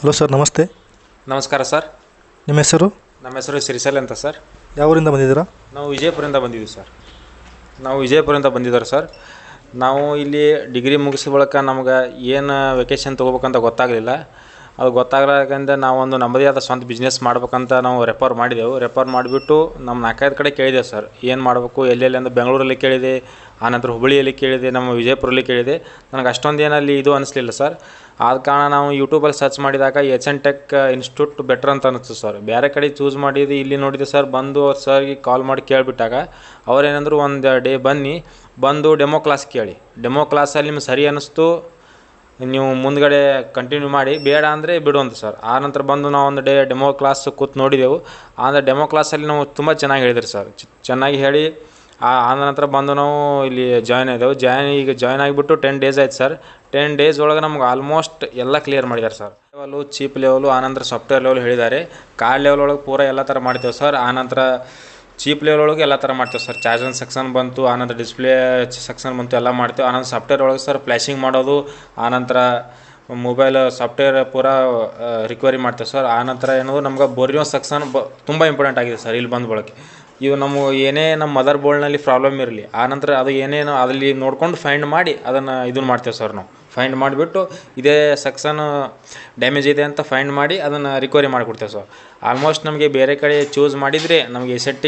Hello sir, ನಮಸ್ತೆ. ನಮಸ್ಕಾರ sir. ನಿಮ್ಮ ಹೆಸರು? ನಮ್ಮ ಹೆಸರು ಶ್ರೀಶೈಲ್ ಅಂತ ಸರ್. ಯಾವ ಊರಿಂದ ಬಂದಿದ್ದೀರಾ? ನಾವು ವಿಜಯಪುರದಿಂದ ಬಂದಿದ್ದೀವಿ ಸರ್. ಸರ್. ನಾವು ಇಲ್ಲಿ ಡಿಗ್ರಿ ಮುಗಿಸಿದ ಬಳಿಕ ನಮ್ಗೆ ಏನು ವೆಕೇಷನ್ ತೊಗೋಬೇಕಂತ ಗೊತ್ತಾಗಲಿಲ್ಲ. ಅದು ಗೊತ್ತಾಗಲಾರ್ದಿಂದ ನಾವೊಂದು ನಮ್ಮದೇ ಆದ ಸ್ವಂತ ಬಿಸ್ನೆಸ್ ಮಾಡ್ಬೇಕಂತ ನಾವು ರೆಫರ್ ಮಾಡಿಬಿಟ್ಟು ನಮ್ಮ 4-5 ಕಡೆ ಕೇಳಿದೆವು ಸರ್. ಏನು ಮಾಡಬೇಕು, ಎಲ್ಲೆಲ್ಲಿ ಅಂತ ಬೆಂಗಳೂರಲ್ಲಿ ಕೇಳಿದೆ, ಆನಂತರ ಹುಬ್ಬಳ್ಳಿಯಲ್ಲಿ ಕೇಳಿದೆ, ನಮ್ಮ ವಿಜಯಪುರಲ್ಲಿ ಕೇಳಿದೆ. ನನಗೆ ಅಷ್ಟೊಂದೇನು ಅಲ್ಲಿ ಇದು ಅನಿಸ್ಲಿಲ್ಲ ಸರ್. ಆದ ಕಾರಣ ನಾವು ಯೂಟ್ಯೂಬಲ್ಲಿ ಸರ್ಚ್ ಮಾಡಿದಾಗ ಎಚ್.ಎನ್. ಟೆಕ್ ಇನ್ಸ್ಟಿಟ್ಯೂಟ್ ಬೆಟ್ರ್ ಅಂತ ಅನ್ನಿಸ್ತು ಸರ್. ಬೇರೆ ಕಡೆ ಚೂಸ್ ಮಾಡಿದ್ದು ಇಲ್ಲಿ ನೋಡಿದೆ ಸರ್. ಬಂದು ಸರ್ಗೆ ಕಾಲ್ ಮಾಡಿ ಕೇಳಿಬಿಟ್ಟಾಗ ಅವ್ರೇನಂದ್ರು, ಒಂದು ಡೇ ಬಂದು ಡೆಮೋ ಕ್ಲಾಸ್ ಕೇಳಿ, ಡೆಮೋ ಕ್ಲಾಸಲ್ಲಿ ನಿಮ್ಗೆ ಸರಿ ಅನ್ನಿಸ್ತು ನೀವು ಮುಂದ್ಗಡೆ ಕಂಟಿನ್ಯೂ ಮಾಡಿ, ಬೇಡ ಅಂದರೆ ಬಿಡು ಅಂತ ಸರ್. ಆ ನಂತರ ಬಂದು ನಾವು ಒಂದು ಡೇ ಡೆಮೋ ಕ್ಲಾಸ್ ಕೂತು ನೋಡಿದೆವು. ಆದರೆ ಡೆಮೋ ಕ್ಲಾಸಲ್ಲಿ ನಾವು ತುಂಬ ಚೆನ್ನಾಗಿ ಹೇಳಿದ್ರು ಸರ್. ಚೆನ್ನಾಗಿ ಹೇಳಿ ಆ ನಂತರ ಬಂದು ನಾವು ಇಲ್ಲಿ ಜಾಯ್ನ್ ಆಗಿಬಿಟ್ಟು 10 ಡೇಸ್ ಆಯ್ತು ಸರ್. 10 ಡೇಸ್ ಒಳಗೆ ನಮ್ಗೆ ಆಲ್ಮೋಸ್ಟ್ ಎಲ್ಲ ಕ್ಲಿಯರ್ ಮಾಡಿದ್ದಾರೆ ಸರ್. ಲೆವೆಲು, ಚೀಪ್ ಲೆವೆಲು, ಆನಂತರ ಸಾಫ್ಟ್ವೇರ್ ಲೆವೆಲ್ ಹೇಳಿದ್ದಾರೆ. ಕಾರ್ಡ್ ಲೆವೆಲ್ ಒಳಗೆ ಪೂರ ಎಲ್ಲ ಥರ ಮಾಡ್ತೇವೆ ಸರ್. ಆನಂತರ ಚೀಪ್ ಲೆವೆಲ್ ಒಳಗೆ ಎಲ್ಲ ಥರ ಮಾಡ್ತೇವೆ ಸರ್. ಚಾರ್ಜರ್ ಸೆಕ್ಷನ್ ಬಂತು, ಆನಂತರ ಡಿಸ್ಪ್ಲೇ ಸೆಕ್ಷನ್ ಬಂತು, ಎಲ್ಲ ಮಾಡ್ತೇವೆ. ಆನಂತರ ಸಾಫ್ಟ್ವೇರ್ ಒಳಗೆ ಸರ್ ಫ್ಲ್ಯಾಶಿಂಗ್ ಮಾಡೋದು, ಆನಂತರ ಮೊಬೈಲ್ ಸಾಫ್ಟ್ವೇರ್ ಪೂರ ರಿಕವರಿ ಮಾಡ್ತೇವೆ ಸರ್. ಆನಂತರ ಏನದು ನಮ್ಗೆ ಬೋರಿಯೋ ಸೆಕ್ಷನ್ ತುಂಬ ಇಂಪಾರ್ಟೆಂಟ್ ಆಗಿದೆ ಸರ್. ಇಲ್ಲಿ ಬಂದ ಬಳಕೆ ಇವು ಏನೇ ನಮ್ಮ ಮದರ್ ಬೋರ್ಡ್ನಲ್ಲಿ ಪ್ರಾಬ್ಲಮ್ ಇರಲಿ, ಆನಂತರ ಅದು ಏನೇನು ಅಲ್ಲಿ ನೋಡ್ಕೊಂಡು ಫೈಂಡ್ ಮಾಡಿ ಅದನ್ನು ಇದನ್ನು ಮಾಡ್ತೇವೆ ಸರ್. ನಾವು ಫೈಂಡ್ ಮಾಡಿಬಿಟ್ಟು ಇದೇ ಸೆಕ್ಷನ್ ಡ್ಯಾಮೇಜ್ ಇದೆ ಅಂತ ಫೈಂಡ್ ಮಾಡಿ ಅದನ್ನು ರಿಕವರಿ ಮಾಡಿಕೊಡ್ತೇವೆ ಸರ್. ಆಲ್ಮೋಸ್ಟ್ ನಮಗೆ ಬೇರೆ ಕಡೆ ಚೂಸ್ ಮಾಡಿದರೆ ನಮಗೆ ಎಚ್.ಎನ್.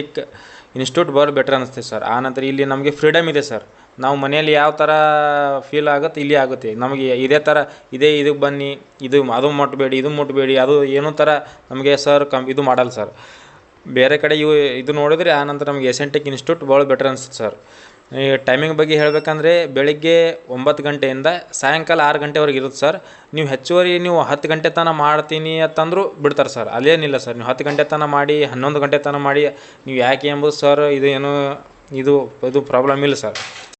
ಇನ್ಸ್ಟಿಟ್ಯೂಟ್ ಬೆಟರ್ ಅನ್ನಿಸ್ತೇವೆ ಸರ್. ಆನಂತರ ಇಲ್ಲಿ ನಮಗೆ ಫ್ರೀಡಮ್ ಇದೆ ಸರ್. ನಾವು ಮನೆಯಲ್ಲಿ ಯಾವ ಥರ ಫೀಲ್ ಆಗುತ್ತೆ ಇಲ್ಲಿ ಆಗುತ್ತೆ. ನಮಗೆ ಇದೇ ಥರ ಇದಕ್ಕೆ ಬನ್ನಿ, ಅದು ಮುಟ್ಟಬೇಡಿ, ಅದು ಏನೋ ಥರ ನಮಗೆ ಸರ್ ಇದು ಮಾಡಲ್ಲ ಸರ್. ಬೇರೆ ಕಡೆ ಇದು ನೋಡಿದ್ರೆ ಆನಂತರ ನಮಗೆ ಎಚ್.ಎನ್. ಟೆಕ್ ಇನ್ಸ್ಟಿಟ್ಯೂಟ್ ಭಾಳ ಬೆಟರ್ ಅನಿಸುತ್ತೆ ಸರ್. ಈ ಟೈಮಿಂಗ್ ಬಗ್ಗೆ ಹೇಳಬೇಕಂದ್ರೆ ಬೆಳಿಗ್ಗೆ 9 ಗಂಟೆಯಿಂದ ಸಾಯಂಕಾಲ 6 ಗಂಟೆವರೆಗೆ ಇರುತ್ತೆ ಸರ್. ನೀವು ಹೆಚ್ಚುವರಿ 10 ಗಂಟೆ ತನಕ ಮಾಡ್ತೀನಿ ಅಂತಂದರೂ ಬಿಡ್ತಾರೆ ಸರ್. ಅಲ್ಲೇನಿಲ್ಲ ಸರ್. ನೀವು 10 ಗಂಟೆ ತನಕ ಮಾಡಿ, 11 ಗಂಟೆ ತನಕ ಮಾಡಿ, ನೀವು ಯಾಕೆ ಎಂಬುದು ಸರ್ ಇದು ಪ್ರಾಬ್ಲಮ್ ಇಲ್ಲ ಸರ್.